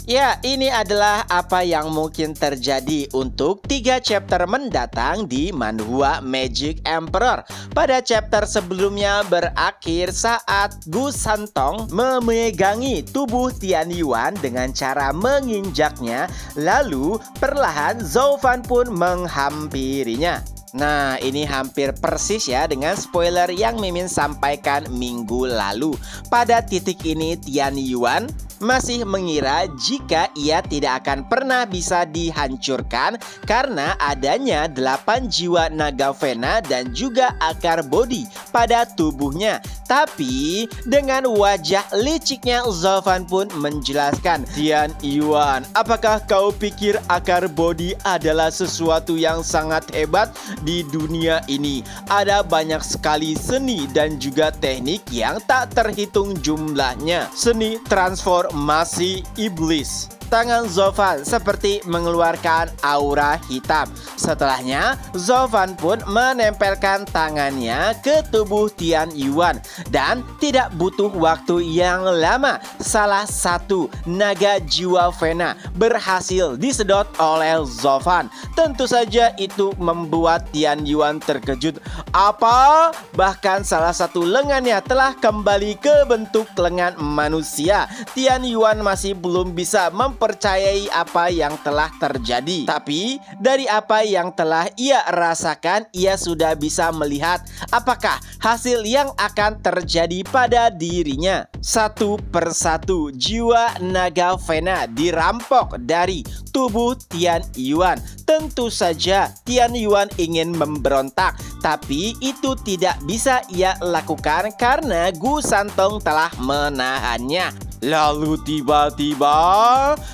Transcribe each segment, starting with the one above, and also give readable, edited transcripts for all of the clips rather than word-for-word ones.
Ya, ini adalah apa yang mungkin terjadi untuk 3 chapter mendatang di Manhwa Magic Emperor. Pada chapter sebelumnya berakhir saat Gu Santong memegangi tubuh Tian Yuan dengan cara menginjaknya, lalu perlahan Zhou Fan pun menghampirinya. Nah, ini hampir persis ya dengan spoiler yang Mimin sampaikan minggu lalu. Pada titik ini Tian Yuan masih mengira jika ia tidak akan pernah bisa dihancurkan karena adanya 8 jiwa naga Vena dan juga akar bodi pada tubuhnya. Tapi dengan wajah liciknya Zhou Fan pun menjelaskan, "Tian Yuan, apakah kau pikir akar bodi adalah sesuatu yang sangat hebat di dunia ini? Ada banyak sekali seni dan juga teknik yang tak terhitung jumlahnya. Seni transformasi iblis." Tangan Zhou Fan seperti mengeluarkan aura hitam. Setelahnya, Zhou Fan pun menempelkan tangannya ke tubuh Tian Yuan. Dan tidak butuh waktu yang lama, salah satu naga jiwa Vena berhasil disedot oleh Zhou Fan. Tentu saja itu membuat Tian Yuan terkejut. Apa? Bahkan salah satu lengannya telah kembali ke bentuk lengan manusia. Tian Yuan masih belum bisa mempercayai apa yang telah terjadi. Tapi dari apa yang telah ia rasakan, ia sudah bisa melihat apakah hasil yang akan terjadi pada dirinya. Satu persatu jiwa naga Vena dirampok dari tubuh Tian Yuan. Tentu saja Tian Yuan ingin memberontak, tapi itu tidak bisa ia lakukan karena Gu Santong telah menahannya. Lalu tiba-tiba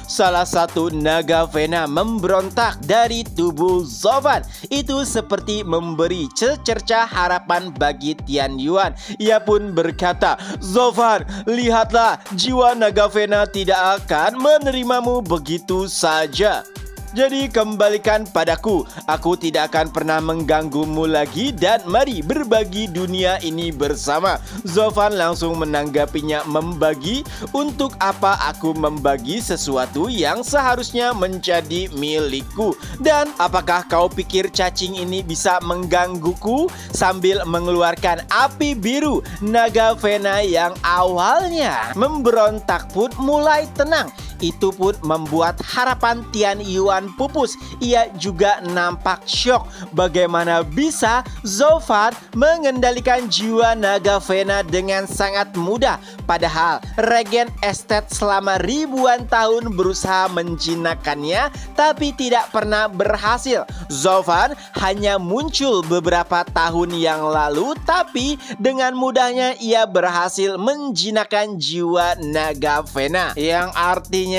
salah satu naga Vena memberontak dari tubuh Zhou Fan. Itu seperti memberi secercah harapan bagi Tian Yuan. Ia pun berkata, "Zhou Fan, lihatlah, jiwa naga Vena tidak akan menerimamu begitu saja. Jadi kembalikan padaku, aku tidak akan pernah mengganggumu lagi dan mari berbagi dunia ini bersama." Zhou Fan langsung menanggapinya, "Membagi? Untuk apa aku membagi sesuatu yang seharusnya menjadi milikku? Dan apakah kau pikir cacing ini bisa menggangguku?" Sambil mengeluarkan api biru, naga Vena yang awalnya memberontak pun mulai tenang. Itu pun membuat harapan Tian Yuan pupus. Ia juga nampak syok. Bagaimana bisa Zhou Fan mengendalikan jiwa naga Vena dengan sangat mudah? Padahal Regen Estate selama ribuan tahun berusaha menjinakkannya, tapi tidak pernah berhasil. Zhou Fan hanya muncul beberapa tahun yang lalu, tapi dengan mudahnya ia berhasil menjinakkan jiwa naga Vena. Yang artinya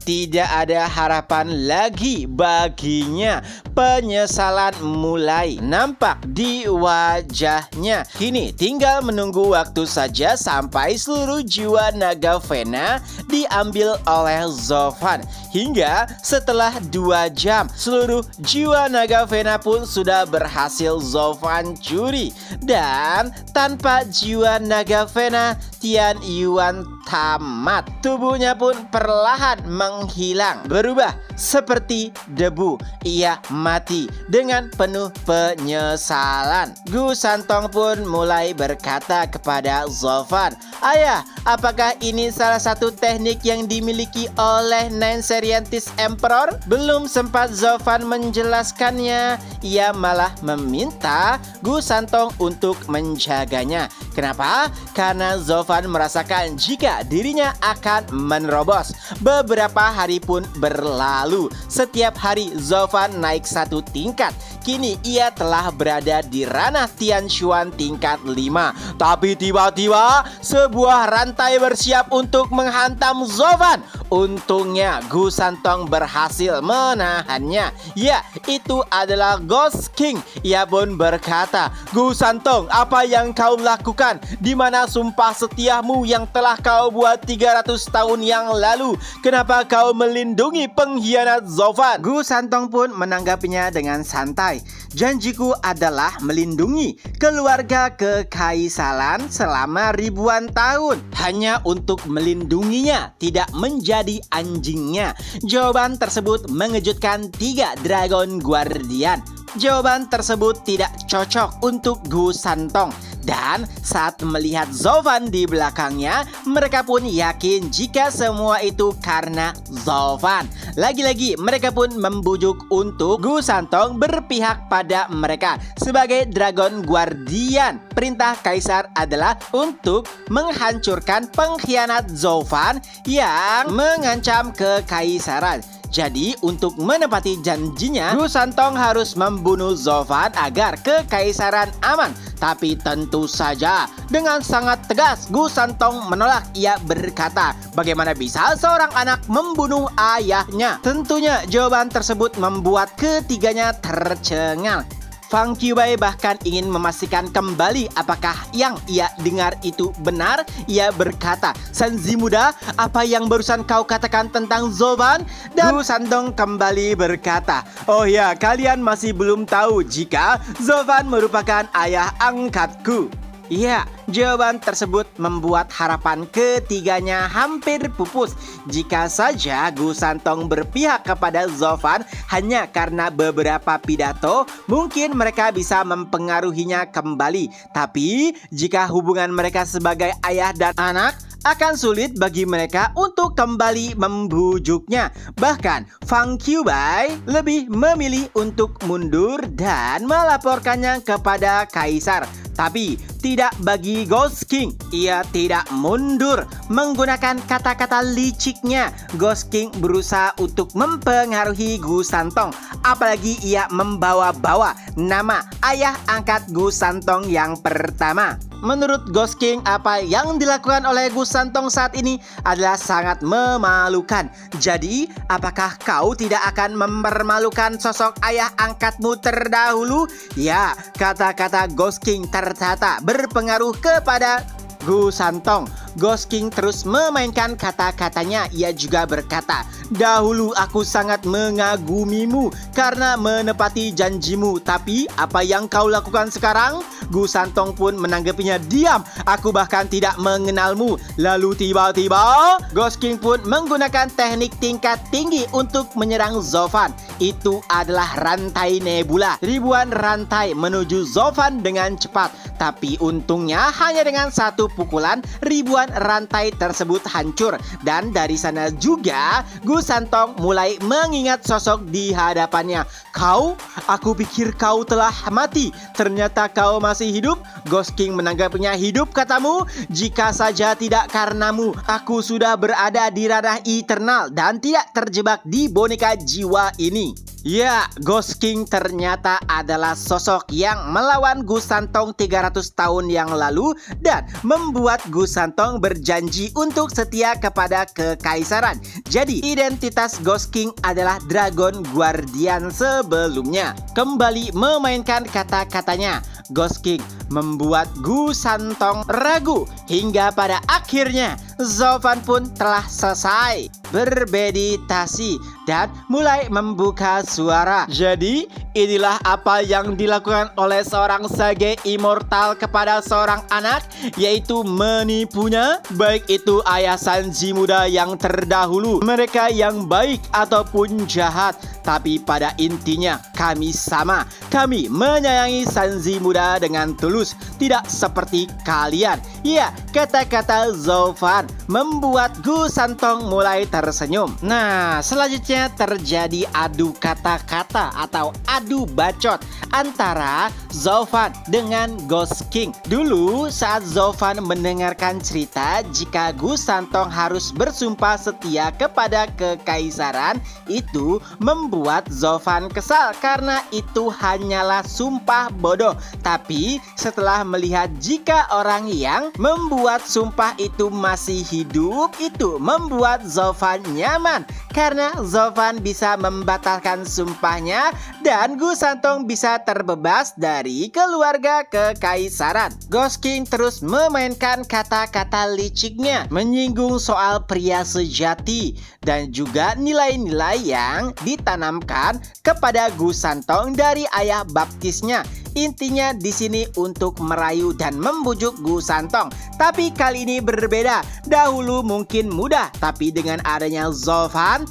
tidak ada harapan lagi baginya. Penyesalan mulai nampak di wajahnya. Kini tinggal menunggu waktu saja sampai seluruh jiwa naga Vena diambil oleh Zhou Fan. Hingga setelah 2 jam, seluruh jiwa naga Vena pun sudah berhasil Zhou Fan curi. Dan tanpa jiwa naga Vena, Tian Yuan tamat. Tubuhnya pun perlahan menghilang, berubah seperti debu. Ia mati dengan penuh penyesalan. Gu Santong pun mulai berkata kepada Zhou Fan, "Ayah, apakah ini salah satu teknik yang dimiliki oleh Nine Scientist Emperor?" Belum sempat Zhou Fan menjelaskannya, ia malah meminta Gu Santong untuk menjaganya. Kenapa? Karena Zhou Fan merasakan jika dirinya akan menerobos. Beberapa hari pun berlalu. Setiap hari Zhou Fan naik 1 tingkat. Kini ia telah berada di ranah Tian Xuan tingkat 5. Tapi tiba-tiba sebuah rantai bersiap untuk menghantam Zhou Fan. Untungnya Gu Santong berhasil menahannya. Ya, itu adalah Ghost King. Ia pun berkata, "Gu Santong, apa yang kau lakukan? Di mana sumpah setiamu yang telah kau buat 300 tahun yang lalu? Kenapa kau melindungi pengkhianat Zhou Fan?" Gu Santong pun menanggapinya dengan santai. Janjiku adalah melindungi keluarga kekaisaran selama ribuan tahun. Hanya untuk melindunginya, tidak menjadi anjingnya. Jawaban tersebut mengejutkan 3 Dragon Guardian. Jawaban tersebut tidak cocok untuk Gu Santong. Dan saat melihat Zovan di belakangnya, mereka pun yakin jika semua itu karena Zovan. Lagi-lagi mereka pun membujuk untuk Gu Santong berpihak pada mereka. Sebagai Dragon Guardian, perintah Kaisar adalah untuk menghancurkan pengkhianat Zovan yang mengancam kekaisaran. Jadi untuk menepati janjinya, Gu Santong harus membunuh Zovan agar kekaisaran aman. Tapi tentu saja dengan sangat tegas Gu Santong menolak. Ia berkata, bagaimana bisa seorang anak membunuh ayahnya? Tentunya jawaban tersebut membuat ketiganya tercengang. Fang Qiubai bahkan ingin memastikan kembali apakah yang ia dengar itu benar. Ia berkata, Sanzi muda, apa yang barusan kau katakan tentang Zovan? Dan Gu Santong kembali berkata, oh ya, kalian masih belum tahu jika Zovan merupakan ayah angkatku. Ya, jawaban tersebut membuat harapan ketiganya hampir pupus. Jika saja Gu Santong berpihak kepada Zovan hanya karena beberapa pidato, mungkin mereka bisa mempengaruhinya kembali. Tapi jika hubungan mereka sebagai ayah dan anak, akan sulit bagi mereka untuk kembali membujuknya. Bahkan Fang Qiubai lebih memilih untuk mundur dan melaporkannya kepada Kaisar. Tapi tidak bagi Ghost King. Ia tidak mundur. Menggunakan kata-kata liciknya, Ghost King berusaha untuk mempengaruhi Gu Santong. Apalagi ia membawa-bawa nama ayah angkat Gu Santong yang pertama. Menurut Ghost King, apa yang dilakukan oleh Gu Santong saat ini adalah sangat memalukan. Jadi, apakah kau tidak akan mempermalukan sosok ayah angkatmu terdahulu? Ya, kata-kata Ghost King ternyata berpengaruh kepada Gu Santong. Ghost King terus memainkan kata-katanya. Ia juga berkata, dahulu aku sangat mengagumimu karena menepati janjimu. Tapi apa yang kau lakukan sekarang? Gu Santong pun menanggapinya, diam, aku bahkan tidak mengenalmu. Lalu tiba-tiba Ghost King pun menggunakan teknik tingkat tinggi untuk menyerang Zovan. Itu adalah rantai nebula. Ribuan rantai menuju Zovan dengan cepat. Tapi untungnya hanya dengan satu pukulan ribuan rantai tersebut hancur. Dan dari sana juga Gu Santong mulai mengingat sosok di hadapannya. Kau? Aku pikir kau telah mati. Ternyata kau masih hidup. Ghost King menanggapinya, hidup katamu? Jika saja tidak karenamu, aku sudah berada di ranah eternal dan tidak terjebak di boneka jiwa ini. Ya, Ghost King ternyata adalah sosok yang melawan Gu Santong 300 tahun yang lalu dan membuat Gu Santong berjanji untuk setia kepada kekaisaran. Jadi, identitas Ghost King adalah Dragon Guardian sebelumnya. Kembali memainkan kata-katanya, Ghost King membuat Gu Santong ragu hingga pada akhirnya Zovan pun telah selesai bermeditasi dan mulai membuka suara. Jadi inilah apa yang dilakukan oleh seorang sage immortal kepada seorang anak, yaitu menipunya, baik itu ayah Sanji muda yang terdahulu, mereka yang baik ataupun jahat. Tapi pada intinya kami sama. Kami menyayangi Sanji muda dengan tulus, tidak seperti kalian. Ya, kata-kata Zovan membuat Gu Santong mulai tersenyum. Nah, selanjutnya terjadi adu kata-kata atau adu bacot antara Zovan dengan Ghost King. Dulu saat Zovan mendengarkan cerita jika Gu Santong harus bersumpah setia kepada kekaisaran, itu membuat Zovan kesal karena itu hanyalah sumpah bodoh. Tapi setelah melihat jika orang yang membuat sumpah itu masih hidup, itu membuat Zovan nyaman karena Zovan bisa membatalkan sumpahnya dan Gu Santong bisa terbebas dari keluarga kekaisaran. Ghost King terus memainkan kata-kata liciknya, menyinggung soal pria sejati dan juga nilai-nilai yang ditanamkan kepada Gu Santong dari ayah baptisnya. Intinya di sini untuk merayu dan membujuk Gu Santong. Tapi kali ini berbeda. Dahulu mungkin mudah, tapi dengan adanya Zovan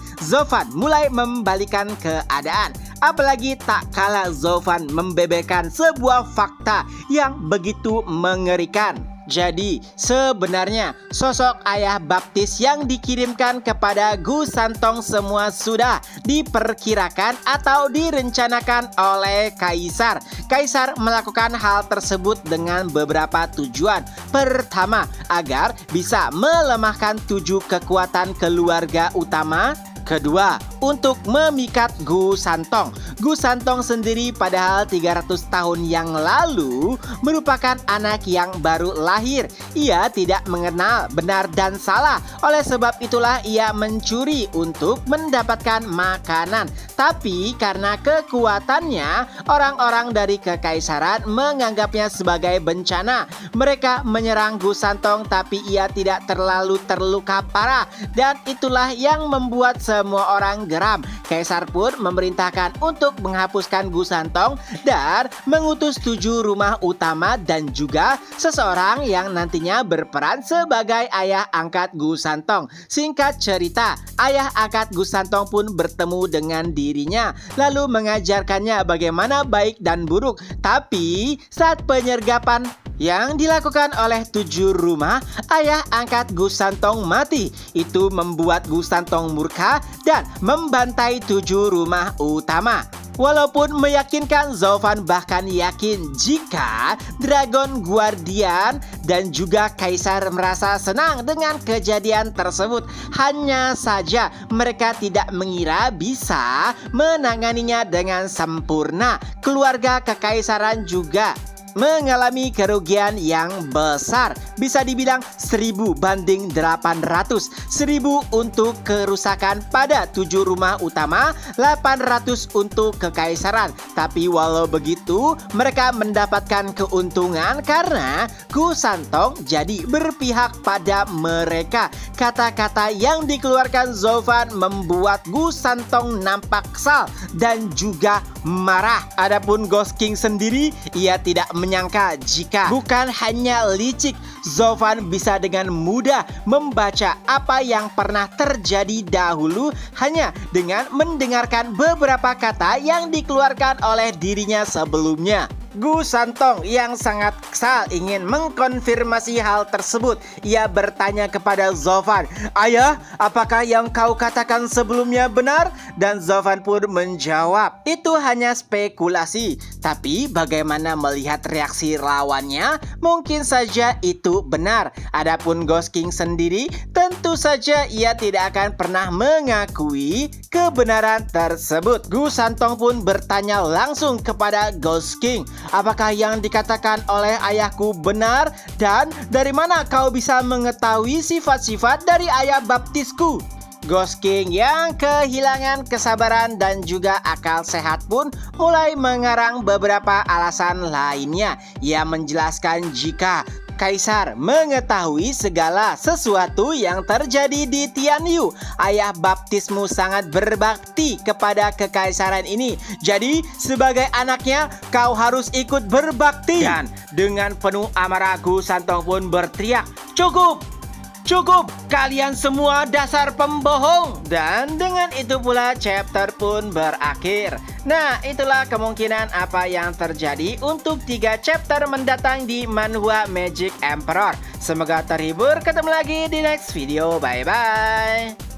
mulai membalikan keadaan. Apalagi tak kalah Zovan membeberkan sebuah fakta yang begitu mengerikan. Jadi sebenarnya sosok ayah baptis yang dikirimkan kepada Gu Santong semua sudah diperkirakan atau direncanakan oleh kaisar. Kaisar melakukan hal tersebut dengan beberapa tujuan. Pertama, agar bisa melemahkan 7 kekuatan keluarga utama. Kedua, untuk memikat Gu Santong. Gu Santong sendiri padahal 300 tahun yang lalu merupakan anak yang baru lahir. Ia tidak mengenal benar dan salah. Oleh sebab itulah ia mencuri untuk mendapatkan makanan. Tapi karena kekuatannya, orang-orang dari kekaisaran menganggapnya sebagai bencana. Mereka menyerang Gu Santong tapi ia tidak terlalu terluka parah. Dan itulah yang membuat semua orang geram. Kaisar pun memerintahkan untuk menghapuskan Gu Santong dan mengutus 7 rumah utama dan juga seseorang yang nantinya berperan sebagai ayah angkat Gu Santong. Singkat cerita, ayah angkat Gu Santong pun bertemu dengan dirinya lalu mengajarkannya bagaimana baik dan buruk. Tapi saat penyergapan yang dilakukan oleh 7 rumah, ayah angkat Gu Santong mati. Itu membuat Gu Santong murka dan membantai 7 rumah utama. Walaupun meyakinkan, Zovan bahkan yakin jika Dragon Guardian dan juga Kaisar merasa senang dengan kejadian tersebut. Hanya saja mereka tidak mengira bisa menanganinya dengan sempurna. Keluarga kekaisaran juga mengalami kerugian yang besar. Bisa dibilang 1000 banding 800. 1000 untuk kerusakan pada 7 rumah utama, 800 untuk kekaisaran. Tapi walau begitu, mereka mendapatkan keuntungan karena Gu Santong jadi berpihak pada mereka. Kata-kata yang dikeluarkan Zovan membuat Gu Santong nampak kesal dan juga marah. Adapun Ghost King sendiri, ia tidak menyangka jika bukan hanya licik, Zovan bisa dengan mudah membaca apa yang pernah terjadi dahulu hanya dengan mendengarkan beberapa kata yang dikeluarkan oleh dirinya sebelumnya. Gu Santong yang sangat kesal ingin mengkonfirmasi hal tersebut. Ia bertanya kepada Zovan, "Ayah, apakah yang kau katakan sebelumnya benar?" Dan Zovan pun menjawab, "Itu hanya spekulasi." Tapi bagaimana melihat reaksi lawannya? Mungkin saja itu benar. Adapun Ghost King sendiri, tentu saja ia tidak akan pernah mengakui kebenaran tersebut. Gu Santong pun bertanya langsung kepada Ghost King, "Apakah yang dikatakan oleh ayahku benar? Dan dari mana kau bisa mengetahui sifat-sifat dari ayah baptisku?" Ghost King yang kehilangan kesabaran dan juga akal sehat pun mulai mengarang beberapa alasan lainnya. Ia menjelaskan jika Kaisar mengetahui segala sesuatu yang terjadi di Tianyu. Ayah baptismu sangat berbakti kepada kekaisaran ini. Jadi sebagai anaknya kau harus ikut berbakti. Dan dengan penuh amarah Gu Santong pun berteriak, "Cukup! Cukup! Kalian semua dasar pembohong!" Dan dengan itu pula chapter pun berakhir. Nah, itulah kemungkinan apa yang terjadi untuk 3 chapter mendatang di manhwa Magic Emperor. Semoga terhibur. Ketemu lagi di next video. Bye-bye.